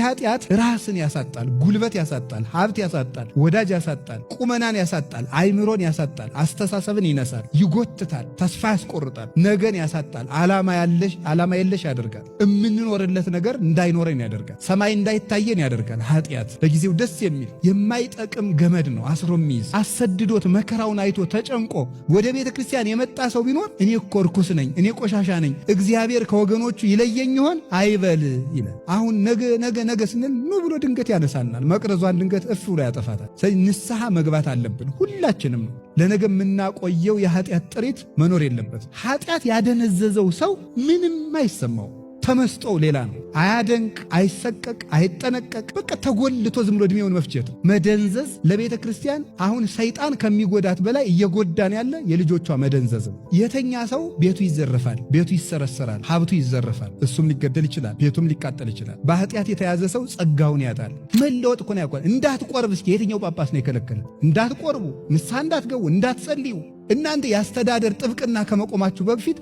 ኃጢአት ራስን ያሳጣል፣ ጉልበት ያሳጣል፣ ሀብት ያሳጣል፣ ወዳጅ ያሳጣል፣ ቁመናን ያሳጣል፣ አይምሮን ያሳጣል፣ አስተሳሰብን ይነሳል፣ ይጎትታል፣ ተስፋ ያስቆርጣል፣ ነገን ያሳጣል፣ ዓላማ የለሽ ያደርጋል፣ እምንኖርለት ነገር እንዳይኖረን ያደርጋል፣ ሰማይ እንዳይታየን ያደርጋል። ኃጢአት ለጊዜው ደስ የሚል የማይጠቅም ገመድ ነው አስሮ የሚይዝ። አሰድዶት መከራውን አይቶ ተጨንቆ ወደ ቤተ ክርስቲያን የመጣ ሰው ቢኖር እኔ እኮ ርኩስ ነኝ፣ እኔ ቆሻሻ ነኝ፣ እግዚአብሔር ከወገኖቹ ይለየኝ ይሆን አይበል ይላል። አሁን ነገ ስንል ኑ ብሎ ድንገት ያነሳናል። መቅረዟን ድንገት እፍ ብሎ ያጠፋታል። ስለዚህ ንስሐ መግባት አለብን ሁላችንም ነው። ለነገ የምናቆየው የኃጢአት ጥሪት መኖር የለበትም። ኃጢአት ያደነዘዘው ሰው ምንም አይሰማው። ተመስጦው ሌላ ነው። አያደንቅ፣ አይሰቀቅ፣ አይጠነቀቅ። በቃ ተጎልቶ ዝም ብሎ እድሜውን መፍጀት መደንዘዝ ለቤተ ክርስቲያን አሁን ሰይጣን ከሚጎዳት በላይ እየጎዳን ያለ የልጆቿ መደንዘዝ ነው። የተኛ ሰው ቤቱ ይዘረፋል፣ ቤቱ ይሰረሰራል፣ ሀብቱ ይዘረፋል፣ እሱም ሊገደል ይችላል፣ ቤቱም ሊቃጠል ይችላል። በኃጢአት የተያዘ ሰው ጸጋውን ያጣል። መለወጥ እኮ ነው ያቋል። እንዳትቆርብ እስኪ የትኛው ጳጳስ ነው የከለከለ? እንዳትቆርቡ፣ ንስሐ እንዳትገቡ፣ እንዳትጸልዩ። እናንተ የአስተዳደር ጥብቅና ከመቆማችሁ በፊት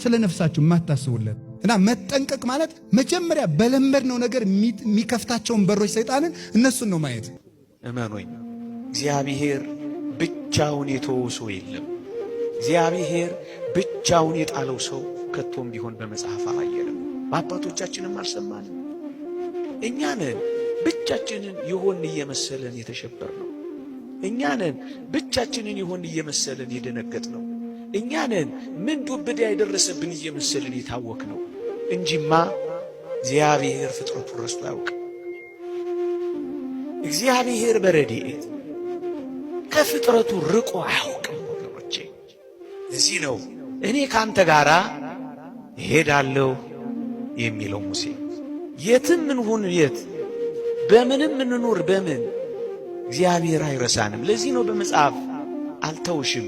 ስለ ነፍሳችሁ የማታስቡለት እና መጠንቀቅ ማለት መጀመሪያ በለመድነው ነገር የሚከፍታቸውን በሮች ሰይጣንን እነሱን ነው ማየት። እመኑኝ፣ እግዚአብሔር ብቻውን የተወው ሰው የለም። እግዚአብሔር ብቻውን የጣለው ሰው ከቶም ቢሆን በመጽሐፍ አላየንም፣ በአባቶቻችንም አልሰማንም። እኛ ነን ብቻችንን የሆን እየመሰለን የተሸበር ነው። እኛ ነን ብቻችንን የሆን እየመሰለን የደነገጥ ነው። እኛ ነን ምን ዱብዳ የደረሰብን እየመሰለን የታወክ ነው እንጂማ እግዚአብሔር ፍጥረቱን ረስቶ አያውቅም። እግዚአብሔር በረድኤት ከፍጥረቱ ርቆ አያውቅም ወገኖቼ። እዚህ ነው እኔ ካንተ ጋር እሄዳለሁ የሚለው ሙሴ። የትም እንሁን የት፣ በምንም እንኑር በምን እግዚአብሔር አይረሳንም። ለዚህ ነው በመጽሐፍ አልተውሽም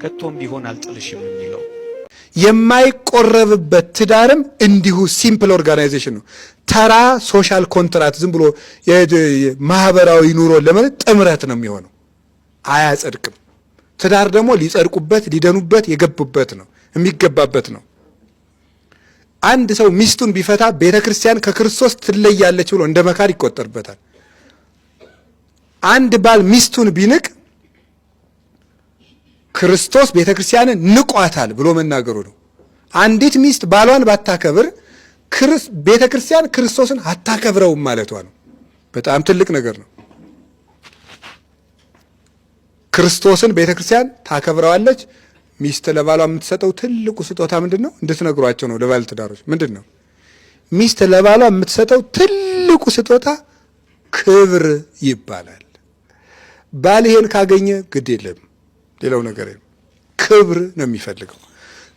ከቶም ቢሆን አልጥልሽም የሚለው። የማይቆረብበት ትዳርም እንዲሁ ሲምፕል ኦርጋናይዜሽን ነው። ተራ ሶሻል ኮንትራት ዝም ብሎ ማህበራዊ ኑሮ ለማለት ጥምረት ነው የሚሆነው፣ አያጸድቅም። ትዳር ደግሞ ሊጸድቁበት ሊደኑበት የገቡበት ነው፣ የሚገባበት ነው። አንድ ሰው ሚስቱን ቢፈታ ቤተክርስቲያን ከክርስቶስ ትለያለች ብሎ እንደ መካድ ይቆጠርበታል። አንድ ባል ሚስቱን ቢንቅ ክርስቶስ ቤተክርስቲያንን ንቋታል ብሎ መናገሩ ነው። አንዲት ሚስት ባሏን ባታከብር ቤተክርስቲያን ክርስቶስን አታከብረውም ማለቷ ነው። በጣም ትልቅ ነገር ነው። ክርስቶስን ቤተክርስቲያን ታከብረዋለች። ሚስት ለባሏ የምትሰጠው ትልቁ ስጦታ ምንድን ነው? እንድትነግሯቸው ነው ለባለ ትዳሮች። ምንድን ነው ሚስት ለባሏ የምትሰጠው ትልቁ ስጦታ? ክብር ይባላል። ባል ይሄን ካገኘ ግድ የለም ሌላው ነገር ክብር ነው የሚፈልገው።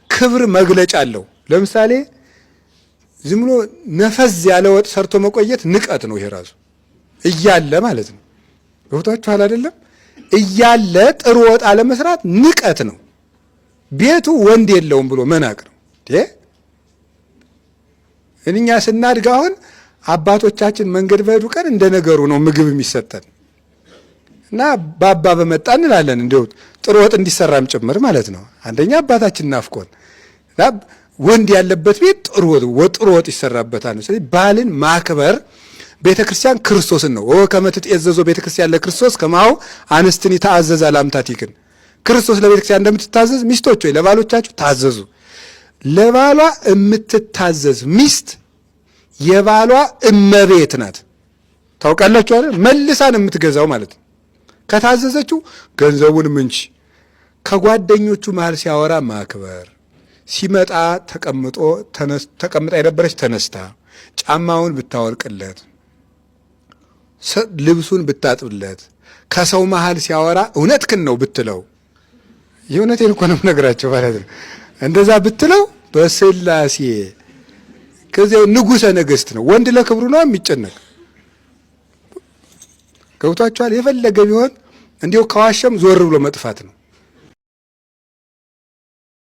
ክብር መግለጫ አለው። ለምሳሌ ዝም ብሎ ነፈዝ ያለ ወጥ ሰርቶ መቆየት ንቀት ነው። ይሄ ራሱ እያለ ማለት ነው። ገብቷችኋል አይደለም? እያለ ጥሩ ወጥ አለመስራት ንቀት ነው። ቤቱ ወንድ የለውም ብሎ መናቅ ነው። እኛ ስናድግ አሁን አባቶቻችን መንገድ በሄዱ ቀን እንደ ነገሩ ነው ምግብ የሚሰጠን እና ባባ በመጣ እንላለን። እንደው ጥሩ ወጥ እንዲሰራም ጭምር ማለት ነው። አንደኛ አባታችን ናፍቆን እና ወንድ ያለበት ቤት ጥሩ ወጥ ይሰራበታል። ስለዚህ ባልን ማክበር ቤተክርስቲያን ክርስቶስን ነው። ከመትጤዘዞ ቤተክርስቲያን ለክርስቶስ ከማው አንስትን ይታዘዝ አላምታቲክን ክርስቶስ ለቤተክርስቲያን እንደምትታዘዝ ሚስቶች ወይ ለባሎቻችሁ ታዘዙ። ለባሏ የምትታዘዝ ሚስት የባሏ እመቤት ናት። ታውቃላችሁ አይደል? መልሳን የምትገዛው ማለት ነው። ከታዘዘችው ገንዘቡን ምንጭ ከጓደኞቹ መሃል ሲያወራ ማክበር፣ ሲመጣ ተቀምጣ የነበረች ተነስታ ጫማውን ብታወልቅለት፣ ልብሱን ብታጥብለት፣ ከሰው መሃል ሲያወራ እውነትህን ነው ብትለው፣ የእውነቴን እኮ ነው የምነግራቸው ማለት ነው። እንደዛ ብትለው በስላሴ ከዚያው ንጉሠ ነገሥት ነው። ወንድ ለክብሩ ነው የሚጨነቅ። ገብቷችኋል? የፈለገ ቢሆን እንዲሁ ከዋሸም ዞር ብሎ መጥፋት ነው።